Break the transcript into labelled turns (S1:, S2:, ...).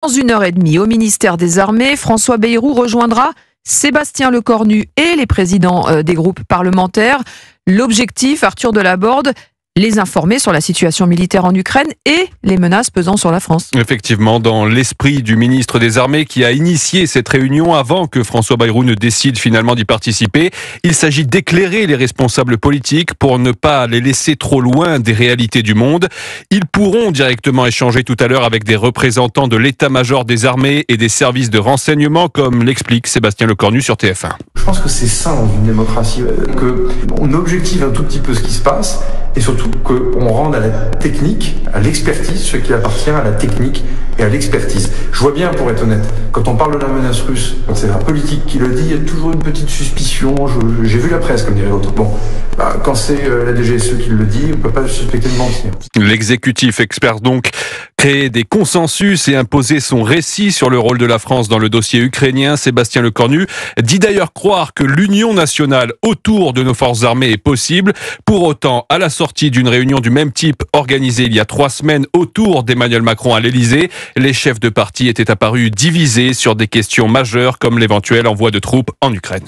S1: Dans 1 heure et demie, au ministère des Armées, François Bayrou rejoindra Sébastien Lecornu et les présidents des groupes parlementaires. L'objectif, Arthur Delaborde, les informer sur la situation militaire en Ukraine et les menaces pesant sur la France.
S2: Effectivement, dans l'esprit du ministre des Armées qui a initié cette réunion avant que François Bayrou ne décide finalement d'y participer, il s'agit d'éclairer les responsables politiques pour ne pas les laisser trop loin des réalités du monde. Ils pourront directement échanger tout à l'heure avec des représentants de l'état-major des armées et des services de renseignement, comme l'explique Sébastien Lecornu sur TF1.
S3: Je pense que c'est sain dans une démocratie, qu'on objective un tout petit peu ce qui se passe et surtout qu'on rende à la technique, à l'expertise, ce qui appartient à la technique et à l'expertise. Je vois bien, pour être honnête, quand on parle de la menace russe, quand c'est un politique qui le dit, il y a toujours une petite suspicion. J'ai vu la presse, comme dirait l'autre. Bon, quand c'est la DGSE qui le dit, on ne peut pas suspecter de mentir.
S2: L'exécutif espère donc créer des consensus et imposer son récit sur le rôle de la France dans le dossier ukrainien. Sébastien Lecornu dit d'ailleurs croire que l'union nationale autour de nos forces armées est possible. Pour autant, à la sortie d'une réunion du même type organisée il y a 3 semaines autour d'Emmanuel Macron à l'Elysée, les chefs de parti étaient apparus divisés sur des questions majeures comme l'éventuel envoi de troupes en Ukraine.